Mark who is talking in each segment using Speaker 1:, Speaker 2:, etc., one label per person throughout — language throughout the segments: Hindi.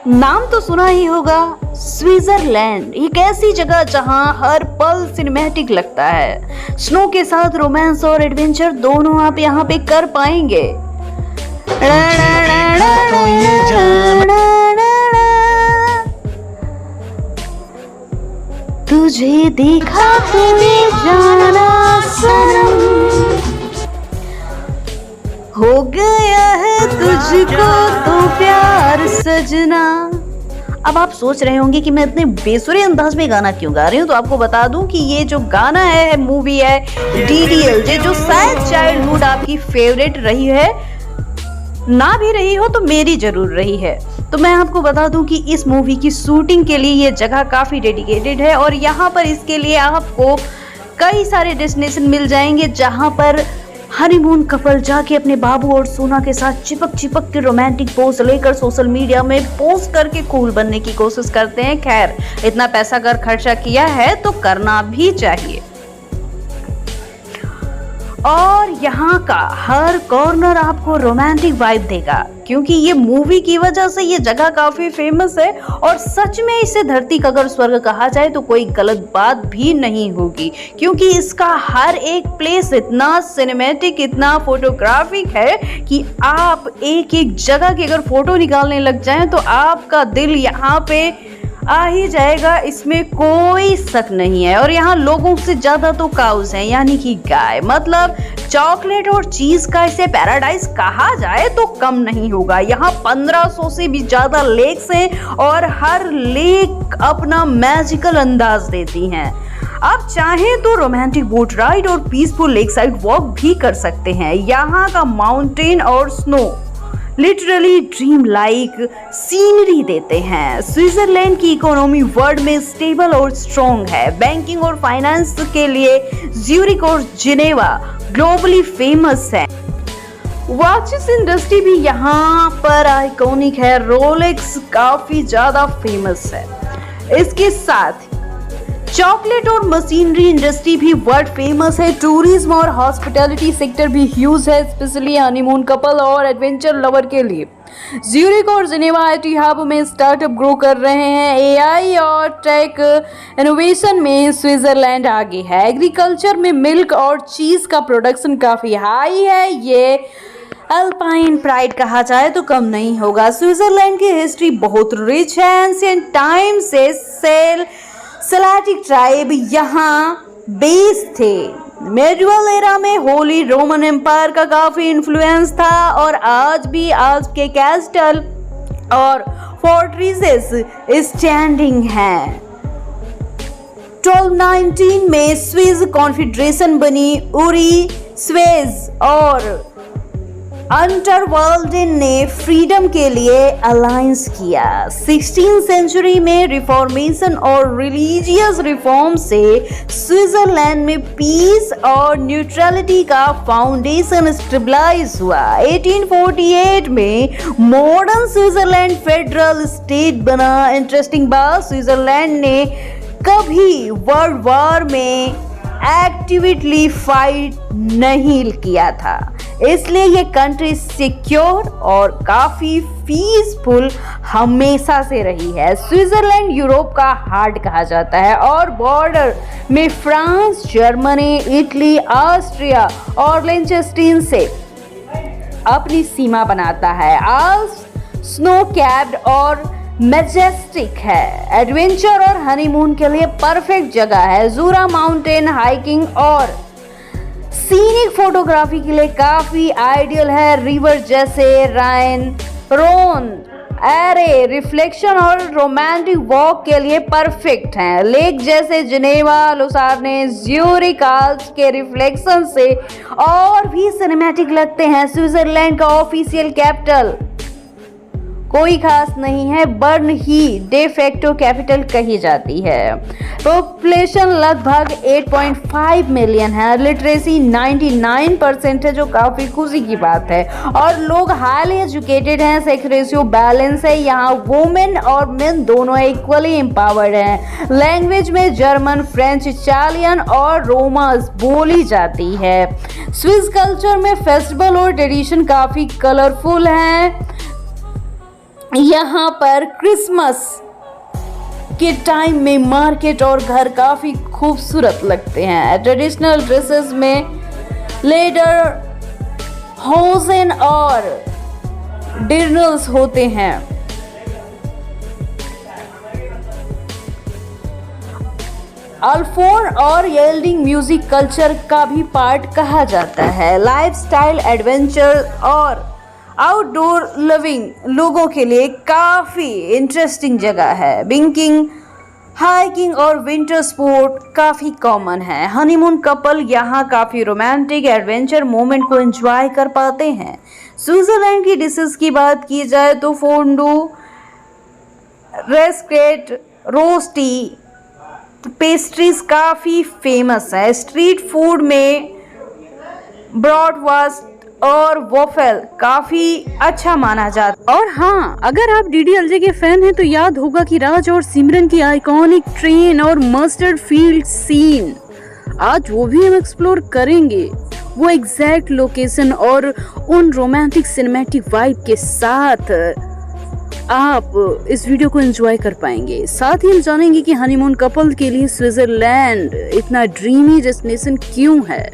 Speaker 1: नाम तो सुना ही होगा, स्विट्जरलैंड। एक ऐसी जगह जहां हर पल सिनेमैटिक लगता है। स्नो के साथ रोमांस और एडवेंचर दोनों आप यहां पे कर पाएंगे। तुझे देखा तुझे जाना सनम, हो गया है तुझको तो प्यार सजना। अब आप सोच रहे होंगे कि मैं इतने बेसुरे अंदाज में गाना क्यों गा रही हूँ, तो आपको बता दूं कि ये जो गाना है मूवी है DDLJ, जो शायद चाइल्डहुड आपकी फेवरेट रही है, ना भी रही हो तो मेरी जरूर रही है। तो मैं आपको बता दूं कि इस मूवी की शूटिंग के लिए ये जगह काफी डेडिकेटेड है और यहाँ पर इसके लिए आपको कई सारे डेस्टिनेशन मिल जाएंगे जहाँ पर हनीमून कपल जाके अपने बाबू और सोना के साथ चिपक चिपक के रोमांटिक पोज लेकर सोशल मीडिया में पोस्ट करके कूल बनने की कोशिश करते हैं। खैर, इतना पैसा अगर खर्चा किया है तो करना भी चाहिए। और यहाँ का हर कॉर्नर आपको रोमांटिक वाइब देगा, क्योंकि ये मूवी की वजह से ये जगह काफी फेमस है और सच में इसे धरती का अगर स्वर्ग कहा जाए तो कोई गलत बात भी नहीं होगी, क्योंकि इसका हर एक प्लेस इतना सिनेमैटिक, इतना फोटोग्राफिक है कि आप एक एक जगह की अगर फोटो निकालने लग जाएं तो आपका दिल यहाँ पे आ ही जाएगा, इसमें कोई शक नहीं है। और यहाँ लोगों से ज्यादा तो काउस हैं, यानी कि गाय। मतलब चॉकलेट और चीज का इसे पैराडाइज कहा जाए तो कम नहीं होगा। यहाँ 1500 से भी ज्यादा लेक्स हैं और हर लेक अपना मैजिकल अंदाज देती हैं। आप चाहें तो रोमांटिक बोट राइड और पीसफुल लेक साइड वॉक भी कर सकते हैं। यहाँ का माउंटेन और snow literally dream like scenery देते हैं। स्विट्जरलैंड की इकोनॉमी वर्ल्ड में स्टेबल और स्ट्रॉन्ग है। बैंकिंग और फाइनेंस के लिए ज्यूरिक और जिनेवा ग्लोबली फेमस है। वॉचेस इंडस्ट्री भी यहाँ पर आइकॉनिक है। रोलेक्स काफी ज्यादा फेमस है। इसके साथ चॉकलेट और मशीनरी इंडस्ट्री भी वर्ल्ड फेमस है। टूरिज्म और हॉस्पिटैलिटी सेक्टर भी ह्यूज है, स्पेशली हनीमून कपल और एडवेंचर लवर के लिए। ज्यूरिक और जिनेवा IT हब में स्टार्टअप ग्रो कर रहे हैं। AI और टेक इनोवेशन में स्विट्जरलैंड आगे है। एग्रीकल्चर में मिल्क और चीज का प्रोडक्शन काफी हाई है। ये अल्पाइन प्राइड कहा जाए तो कम नहीं होगा। स्विट्जरलैंड की हिस्ट्री बहुत रिच है। एंशिएंट टाइम से सेल्टिक ट्राइब यहाँ बेस थे। मेडिवल एरा में होली रोमन एम्पायर का काफी इन्फ्लुएंस था और आज भी आज के कैस्टल और फोर्ट्रेसेस स्टैंडिंग हैं। 1219 में स्विस कॉन्फेडरेशन बनी। उरी स्वेज और अंडरवर्ल्ड ने फ्रीडम के लिए अलायंस किया। 16th सेंचुरी में रिफॉर्मेशन और रिलीजियस रिफॉर्म से स्विट्जरलैंड में पीस और न्यूट्रलिटी का फाउंडेशन स्टेबलाइज हुआ। 1848 में मॉडर्न स्विट्जरलैंड फेडरल स्टेट बना। इंटरेस्टिंग बात, स्विट्जरलैंड ने कभी वर्ल्ड वॉर में एक्टिवली फाइट नहीं किया था, इसलिए ये कंट्री सिक्योर और काफी पीसफुल हमेशा से रही है। स्विट्जरलैंड यूरोप का हार्ट कहा जाता है और बॉर्डर में फ्रांस, जर्मनी, इटली, ऑस्ट्रिया और लिंचेस्टीन से अपनी सीमा बनाता है। आल्प्स स्नो कैप्ड और मैजेस्टिक है। एडवेंचर और हनीमून के लिए परफेक्ट जगह है। जूरा माउंटेन हाइकिंग और सीनिक फोटोग्राफी के लिए काफी आइडियल है। रिवर जैसे राइन, रोन, एरे रिफ्लेक्शन और रोमांटिक वॉक के लिए परफेक्ट हैं। लेक जैसे जिनेवा, लुसार्ने, ज्यूरिक आल्प्स के रिफ्लेक्शन से और भी सिनेमैटिक लगते हैं। स्विट्जरलैंड का ऑफिशियल कैपिटल कोई खास नहीं है, बर्न ही डे फैक्टो कैपिटल कही जाती है। पॉपुलेशन लगभग 8.5 मिलियन है। लिटरेसी 99% है, जो काफी खुशी की बात है। और लोग हाईली एजुकेटेड हैं। सेक्स रेशियो बैलेंस है। यहाँ वुमेन और मेन दोनों इक्वली एम्पावर्ड हैं। लैंग्वेज में जर्मन, फ्रेंच, इटालियन और रोमांस बोली जाती है। स्विस कल्चर में फेस्टिवल और ट्रेडिशन काफी कलरफुल हैं। यहाँ पर क्रिसमस के टाइम में मार्केट और घर काफी खूबसूरत लगते हैं। ट्रेडिशनल ड्रेसेस में लेडर होजन और डिनर्स होते हैं। अल्फोन और येल्डिंग म्यूजिक कल्चर का भी पार्ट कहा जाता है। लाइफस्टाइल, एडवेंचर और आउटडोर लिविंग लोगों के लिए काफ़ी इंटरेस्टिंग जगह है। बिकिंग, हाइकिंग और विंटर स्पोर्ट काफ़ी कॉमन है। हनीमून कपल यहाँ काफ़ी रोमांटिक एडवेंचर मोमेंट को एंजॉय कर पाते हैं। स्विट्जरलैंड की डिशेस की बात की जाए तो फोंडू, रेस्केट, रोस्टी, पेस्ट्रीज काफ़ी फेमस है। स्ट्रीट फूड में ब्रॉडवास्ट और वॉफल काफी अच्छा माना जाता है। और हाँ, अगर आप डीडीएलजे के फैन हैं तो याद होगा कि राज और सिमरन की आइकॉनिक ट्रेन और मस्टर्ड फील्ड सीन, आज वो भी हम एक्सप्लोर करेंगे। वो एग्जैक्ट लोकेशन और उन रोमांटिक सिनेमैटिक वाइब के साथ आप इस वीडियो को एंजॉय कर पाएंगे। साथ ही हम जानेंगे कि हनीमून कपल के लिए स्विट्जरलैंड इतना ड्रीमी डेस्टिनेशन क्यों है।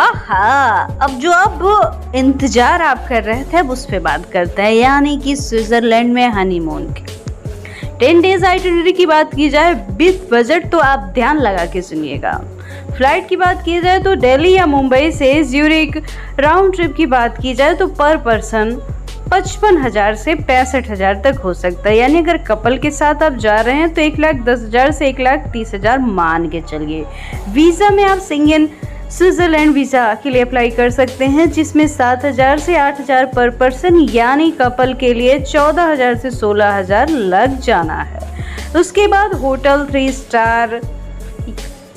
Speaker 1: अब जो अब इंतजार आप कर रहे थे अब उस पे बात करते हैं, यानी कि स्विट्जरलैंड में हनीमून के 10 डेज आइटिनरी की बात की जाए विद बजट तो आप ध्यान लगा के सुनिएगा। फ्लाइट की बात की जाए तो दिल्ली या मुंबई से ज्यूरिक, राउंड ट्रिप की बात की जाए तो पर पर्सन 55,000 से 65,000 तक हो सकता है। यानी अगर कपल के साथ आप जा रहे हैं तो 1,10,000 से 1,30,000 मान के चलिए। वीज़ा में आप सिंगल स्विट्जरलैंड वीज़ा के लिए अप्लाई कर सकते हैं, जिसमें 7,000 से 8,000 पर पर्सन, यानी कपल के लिए 14,000 से 16,000 लग जाना है। उसके बाद होटल 3 स्टार,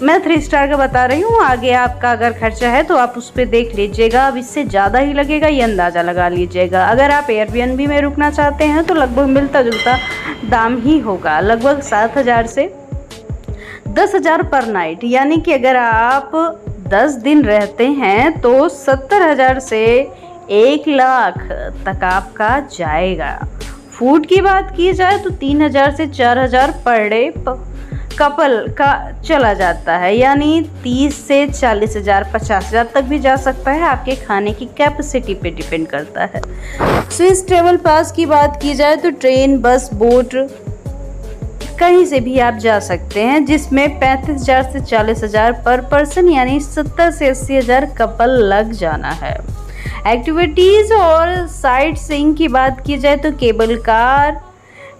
Speaker 1: मैं 3 स्टार का बता रही हूँ, आगे आपका अगर खर्चा है तो आप उस पर देख लीजिएगा। अब इससे ज़्यादा ही लगेगा ये अंदाज़ा लगा लीजिएगा। अगर आप एयरबीएनबी में रुकना चाहते हैं तो लगभग मिलता जुलता दाम ही होगा, लगभग 7,000 से 10,000 पर नाइट। यानी कि अगर आप 10 दिन रहते हैं तो 70,000 से 1,00,000 तक आपका जाएगा। फूड की बात की जाए तो 3,000 से 4,000 पर डे कपल का चला जाता है, यानी 30 से 40,000 50,000 तक भी जा सकता है। आपके खाने की कैपेसिटी पे डिपेंड करता है। स्विस ट्रेवल पास की बात की जाए तो ट्रेन, बस, बोट कहीं से भी आप जा सकते हैं, जिसमें 35,000 से 40,000 पर पर्सन, यानी 70 से 80,000 कपल लग जाना है। एक्टिविटीज़ और साइट सीइंग की बात की जाए तो केबल कार,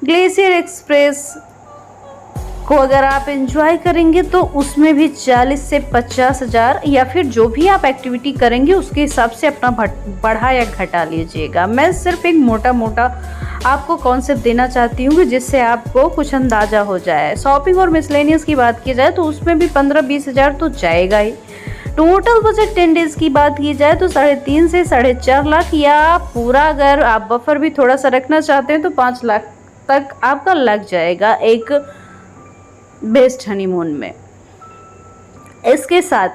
Speaker 1: ग्लेशियर एक्सप्रेस को अगर आप एंजॉय करेंगे तो उसमें भी 40 से 50,000, या फिर जो भी आप एक्टिविटी करेंगे उसके हिसाब से अपना बढ़ा या घटा लीजिएगा। मैं सिर्फ एक मोटा आपको कॉन्सेप्ट देना चाहती हूँ जिससे आपको कुछ अंदाज़ा हो जाए। शॉपिंग और मिसलेनियस की बात की जाए तो उसमें भी 15-20,000 तो जाएगा ही। टोटल बजट 10 डेज की बात की जाए तो 3.5 से 4.5 लाख, या पूरा अगर आप बफर भी थोड़ा सा रखना चाहते हैं तो 5 लाख तक आपका लग जाएगा एक बेस्ट हनीमून में। इसके साथ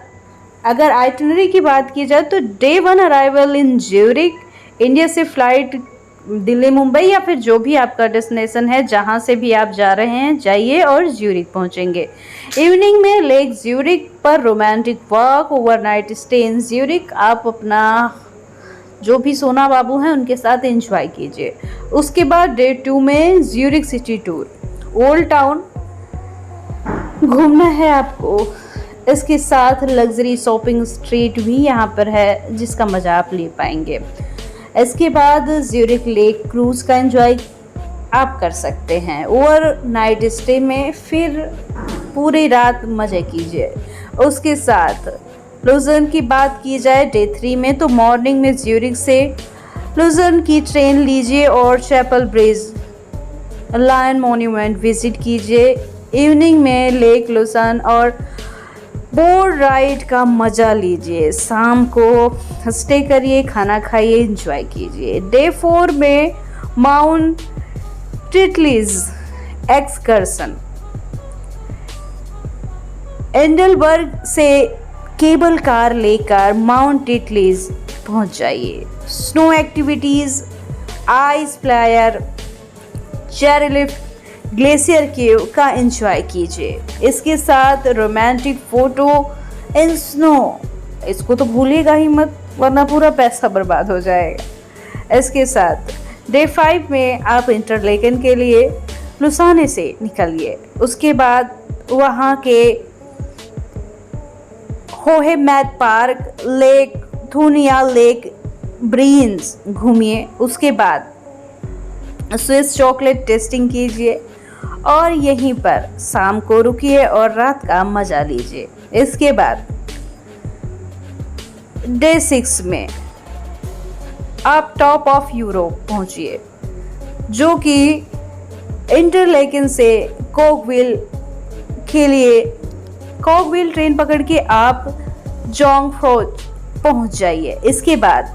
Speaker 1: अगर आइटिनरी की बात की जाए तो डे 1 अराइवल इन ज्यूरिक, इंडिया से फ्लाइट दिल्ली, मुंबई या फिर जो भी आपका डेस्टिनेशन है, जहां से भी आप जा रहे हैं जाइए और ज्यूरिक पहुंचेंगे। इवनिंग में लेक ज्यूरिक पर romantic walk, overnight stay in Zurich, आप अपना जो भी सोना बाबू हैं उनके साथ एंजॉय कीजिए। उसके बाद डे 2 में Zurich city tour, old town घूमना है आपको। इसके साथ लग्जरी शॉपिंग स्ट्रीट भी यहाँ पर है जिसका मज़ा आप ले पाएंगे। इसके बाद ज्यूरिक लेक क्रूज का एंजॉय आप कर सकते हैं। ओवर नाइट स्टे में फिर पूरी रात मज़े कीजिए। उसके साथ लुजर्न की बात की जाए डे 3 में तो मॉर्निंग में ज्यूरिक से लुजर्न की ट्रेन लीजिए और Chapel Bridge, Lion Monument visit कीजिए। इवनिंग में लेक लुजर्न और बोट राइड का मज़ा लीजिए। शाम को स्टे करिए, खाना खाइए, एंजॉय कीजिए। डे 4 में माउंट टिटलीज एक्सकर्सन, एंडलबर्ग से केबल कार लेकर माउंट टिटलीज पहुंच जाइए। Snow activities ice player, chairlift, glacier cave का एंजॉय कीजिए। इसके साथ रोमांटिक फोटो इन स्नो, इसको तो भूलिएगा ही मत वरना पूरा पैसा बर्बाद हो जाएगा। इसके साथ डे 5 में आप इंटरलेकन के लिए लुसाने से निकलिए। उसके बाद वहाँ के होहेमैट पार्क, लेक थूनिया, लेक ब्रीन्स घूमिए। उसके बाद स्विस चॉकलेट टेस्टिंग कीजिए और यहीं पर शाम को रुकिए और रात का मजा लीजिए। इसके बाद डे 6 में आप टॉप ऑफ यूरोप पहुंचिए, जो कि इंटरलेकन से कोकविल के लिए कोकविल ट्रेन पकड़ के आप जोंगफोर्ट पहुंच जाइए। इसके बाद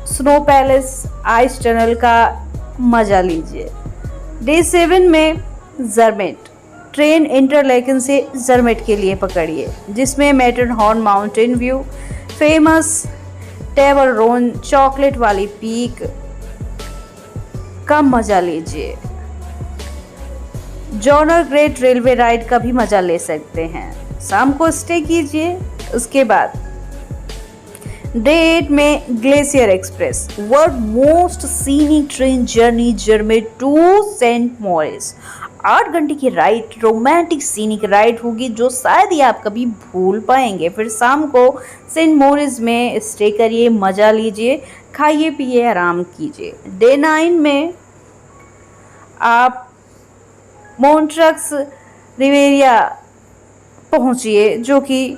Speaker 1: स्नो पैलेस, आइस टनल का मजा लीजिए। डे 7 में जर्मेट ट्रेन इंटरलेकन से जर्मेट के लिए पकड़िए, जिसमें Matterhorn mountain view, famous Toblerone chocolate वाली पीक का मजा लीजिए। जॉनर ग्रेट रेलवे राइड का भी मजा ले सकते हैं। शाम को स्टे कीजिए। उसके बाद डे 8 में Glacier Express, world most scenic train journey Zermatt to Saint Moritz. 8 घंटे की राइड, रोमांटिक सीनिक राइड होगी जो शायद ही आप कभी भूल पाएंगे। फिर शाम को सेंट मॉरिस में स्टे करिए, मजा लीजिए, खाइए पिए, आराम कीजिए। डे 9 में आप मोंट्रक्स रिवेरिया पहुंचिए, जो कि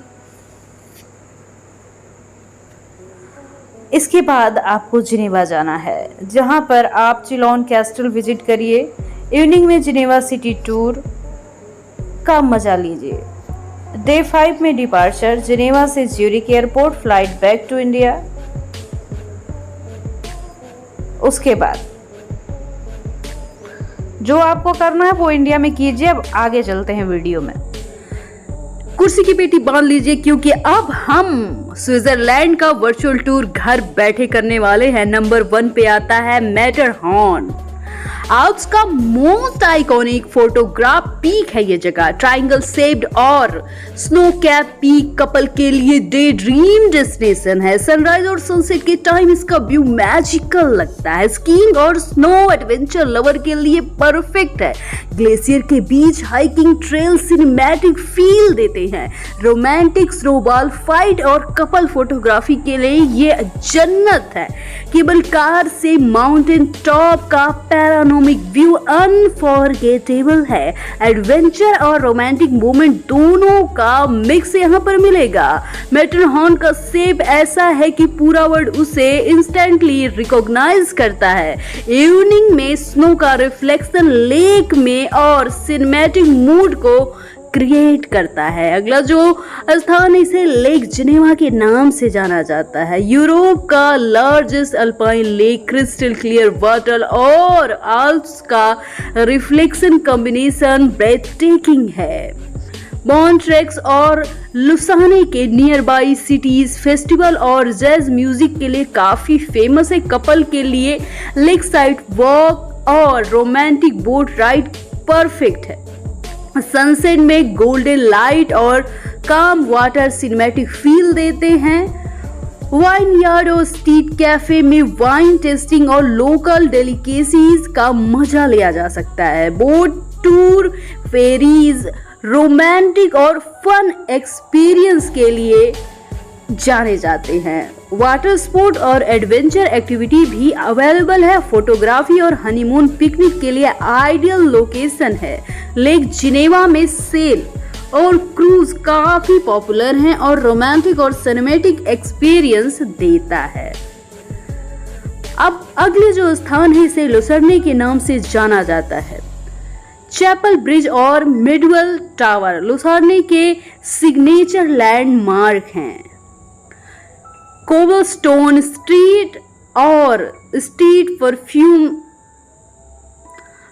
Speaker 1: इसके बाद आपको जिनेवा जाना है, जहां पर आप चिलोन कैस्टल विजिट करिए। इवनिंग में जिनेवा सिटी टूर का मजा लीजिए। डे 5 में डिपार्चर, जिनेवा से Zurich airport, flight back to India. उसके बाद जो आपको करना है वो इंडिया में कीजिए। अब आगे चलते हैं वीडियो में। कुर्सी की पेटी बांध लीजिए, क्योंकि अब हम स्विट्जरलैंड का वर्चुअल टूर घर बैठे करने वाले हैं। नंबर 1 पे आता है मैटरहॉर्न। आल्प्स का मोस्ट आइकॉनिक फोटोग्राफ पीक है ये जगह। ट्रायंगल शेप्ड और स्नो कैप पीक कपल के लिए डे ड्रीम डेस्टिनेशन है। सनराइज और सनसेट के टाइम इसका व्यू मैजिकल लगता है। स्कीइंग और स्नो एडवेंचर लवर के लिए परफेक्ट है। ग्लेशियर के बीच हाइकिंग ट्रेल सिनेमैटिक फील देते हैं। रोमांटिक स्नोबॉल फाइट और कपल फोटोग्राफी के लिए ये जन्नत है। केबल कार से माउंटेन टॉप का पैरानोमिक व्यू अनफॉरगेटेबल है। एडवेंचर और रोमांटिक मोमेंट दोनों का मिक्स यहाँ पर मिलेगा। मैटरहॉर्न का शेप ऐसा है कि पूरा वर्ल्ड उसे इंस्टेंटली रिकॉग्नाइज करता है। इवनिंग में स्नो का रिफ्लेक्शन लेक में और सिनेमैटिक मूड को क्रिएट करता है। अगला जो स्थान, इसे लेक जिनेवा के नाम से जाना जाता है। यूरोप का largest alpine lake, crystal clear water और आल्प्स का रिफ्लेक्शन कॉम्बिनेशन ब्रेथटेकिंग है। मॉन्ट्रेक्स और लुसाने के नियर बाई सिटीज फेस्टिवल और जैज म्यूजिक के लिए काफी फेमस है। कपल के लिए लेक साइड वॉक और रोमांटिक बोट राइड परफेक्ट है। सनसेट में गोल्डन लाइट और काम वाटर सिनेमैटिक फील देते हैं। वाइन यार्ड और स्ट्रीट कैफे में वाइन टेस्टिंग और लोकल डेलिकेसीज का मजा लिया जा सकता है। बोट टूर, फेरीज, रोमांटिक और फन एक्सपीरियंस के लिए जाने जाते हैं। वाटर स्पोर्ट और एडवेंचर एक्टिविटी भी अवेलेबल है। फोटोग्राफी और हनीमून पिकनिक के लिए आइडियल लोकेशन है। लेक जिनेवा में सेल और क्रूज काफी पॉपुलर हैं और रोमांटिक और सिनेमैटिक एक्सपीरियंस देता है। अब अगले जो स्थान है, इसे लुसर्ने के नाम से जाना जाता है। चैपल ब्रिज और मिडवेल टावर लुसर्ने के सिग्नेचर लैंडमार्क हैं। कोबलस्टोन स्ट्रीट और स्ट्रीट परफ्यूम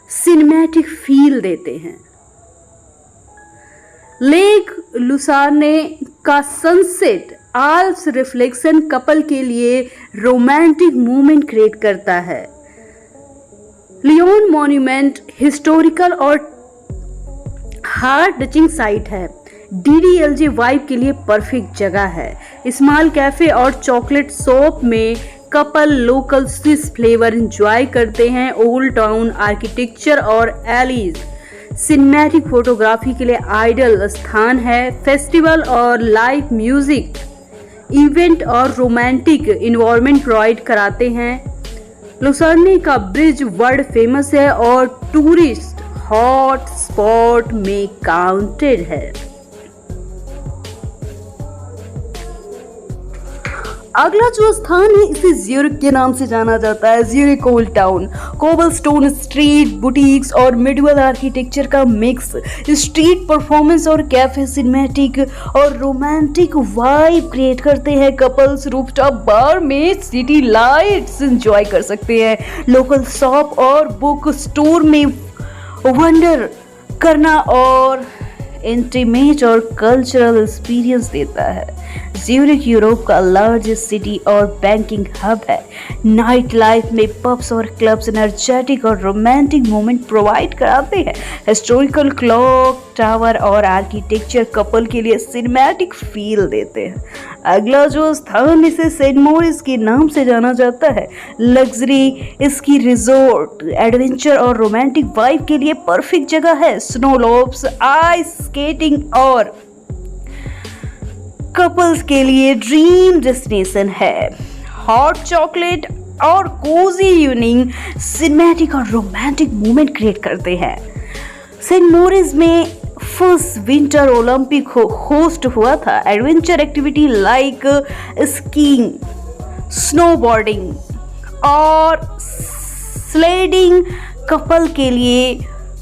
Speaker 1: सिनेमैटिक फील देते हैं। लेक लुसार्ने का सनसेट आल्प्स रिफ्लेक्शन कपल के लिए रोमांटिक मोमेंट क्रिएट करता है। लियोन मॉन्यूमेंट हिस्टोरिकल और हार्ट टचिंग साइट है। डीडीएलजे वाइब के लिए परफेक्ट जगह है। स्मॉल कैफे और चॉकलेट शॉप में couple local Swiss flavour enjoy करते हैं। ओल्ड टाउन आर्किटेक्चर और एलीज सिनेमैटिक फोटोग्राफी के लिए आइडियल स्थान है। फेस्टिवल और लाइव म्यूजिक इवेंट और रोमांटिक इन्वायरमेंट प्रोवाइड कराते हैं। लुसाने का ब्रिज वर्ल्ड फेमस है और टूरिस्ट हॉट स्पॉट में काउंटेड है। अगला जो स्थान है इसे ज्यूरिक के नाम से जाना जाता है। Zurich old town cobblestone street boutiques और मिडवल आर्किटेक्चर का मिक्स स्ट्रीट परफॉर्मेंस और कैफे सिनेमैटिक और रोमांटिक वाइब क्रिएट करते हैं। कपल्स रूफटॉप बार में सिटी लाइट्स एंजॉय कर सकते हैं। लोकल शॉप और बुक स्टोर में वंडर करना और इंटीमेट और कल्चरल एक्सपीरियंस देता है। ज्यूरिक यूरोप का लार्जेस्ट सिटी और बैंकिंग हब है। नाइट लाइफ में पब्स और क्लब्स एनर्जेटिक और रोमांटिक मोमेंट प्रोवाइड कराते हैं। हिस्टोरिकल क्लॉक टावर और आर्किटेक्चर कपल के लिए सिनेमैटिक फील देते हैं। अगला जो स्थान इसे सेंट मोरिस के नाम से जाना जाता है। लग्जरी स्की रिजॉर्ट एडवेंचर और रोमांटिक वाइब के लिए परफेक्ट जगह है। स्नो लोप्स आइस स्केटिंग और कपल्स के लिए ड्रीम डेस्टिनेशन है। हॉट चॉकलेट और कोजी इवनिंग सिनेमैटिक और रोमांटिक मोमेंट क्रिएट करते हैं। सेंट मोरिस में फर्स्ट विंटर ओलंपिक होस्ट हुआ था। Adventure activity like skiing snowboarding और स्लेडिंग कपल के लिए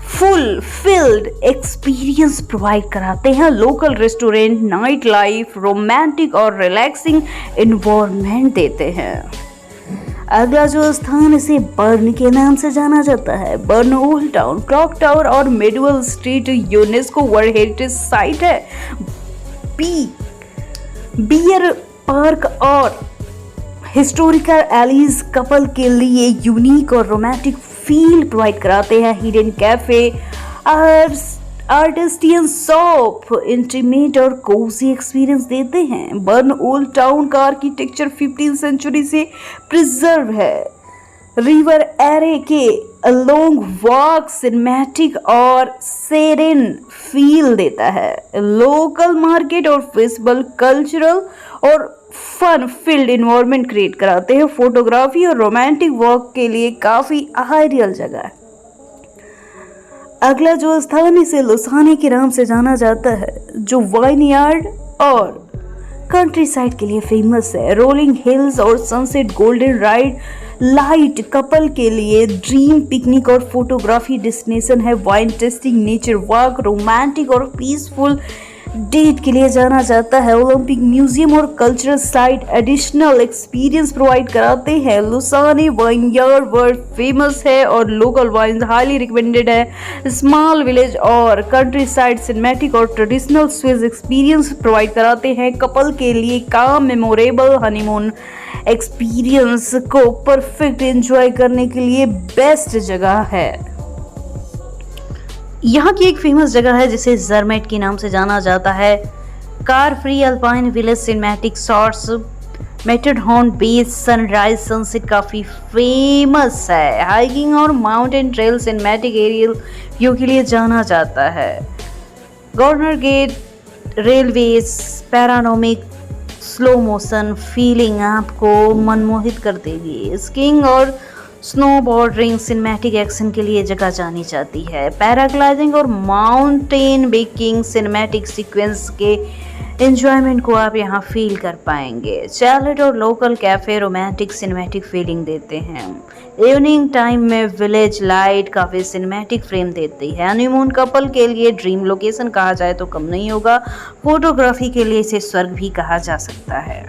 Speaker 1: फुल फील्ड एक्सपीरियंस प्रोवाइड कराते हैं। Local restaurant night life romantic और रिलैक्सिंग एनवायरनमेंट देते हैं। अगला जो स्थान इसे बर्न के नाम से जाना जाता है। Bern old town clock tower और medieval street UNESCO world heritage site है। बियर पार्क और हिस्टोरिकल एलीज कपल के लिए यूनिक और रोमांटिक फील प्रोवाइड कराते हैं। Hidden cafe artisan shop intimate और कोजी एक्सपीरियंस देते हैं। बर्न ओल्ड टाउन का आर्किटेक्चर 15th सेंचुरी से प्रिजर्व है। रिवर एरे के अलोंग वॉक सिनेमैटिक और सेरेन फील देता है। लोकल मार्केट और फेस्टिवल कल्चरल और फन फील्ड इन्वायरमेंट क्रिएट कराते हैं। फोटोग्राफी और रोमांटिक वॉक के लिए काफी आइडियल जगह है। अगला जो स्थान इसे लुसाने के नाम से जाना जाता है जो वाइनयार्ड और कंट्री साइड के लिए फेमस है। रोलिंग हिल्स और sunset golden ride light couple के लिए ड्रीम पिकनिक और फोटोग्राफी डेस्टिनेशन है। Wine tasting nature walk romantic और पीसफुल डेट के लिए जाना जाता है। ओलंपिक म्यूजियम और cultural site additional experience provide कराते हैं। लुसाने वाइनयार्ड वर्ल्ड फेमस है और लोकल वाइन्स हाईली रिकमेंडेड है। स्मॉल विलेज और कंट्री साइड सिनेमैटिक और ट्रेडिशनल स्विस एक्सपीरियंस प्रोवाइड कराते हैं। कपल के लिए काम मेमोरेबल हनीमून एक्सपीरियंस को परफेक्ट एंजॉय करने के लिए बेस्ट जगह है। यहाँ की एक फेमस जगह है जिसे जर्मेट के नाम से जाना जाता है। Car free alpine village cinematic shots Matterhorn बीच सनराइज सनसेट काफ़ी फेमस है। हाइकिंग और mountain trail cinematic aerial view के लिए जाना जाता है। Gornergrat railways panoramic slow motion feeling आपको मनमोहित कर देगी। स्कीइंग और स्नोबोर्डिंग सिनेमैटिक एक्शन के लिए जगह जानी जाती है। पैराग्लाइडिंग और माउंटेन बाइकिंग सिनेमैटिक सीक्वेंस के एंजॉयमेंट को आप यहाँ फील कर पाएंगे। चैलेट और local cafe romantic cinematic feeling देते हैं। इवनिंग टाइम में विलेज लाइट काफ़ी सिनेमैटिक फ्रेम देती है। हनीमून कपल के लिए ड्रीम लोकेशन कहा जाए तो कम नहीं होगा। फोटोग्राफी के लिए इसे स्वर्ग भी कहा जा सकता है।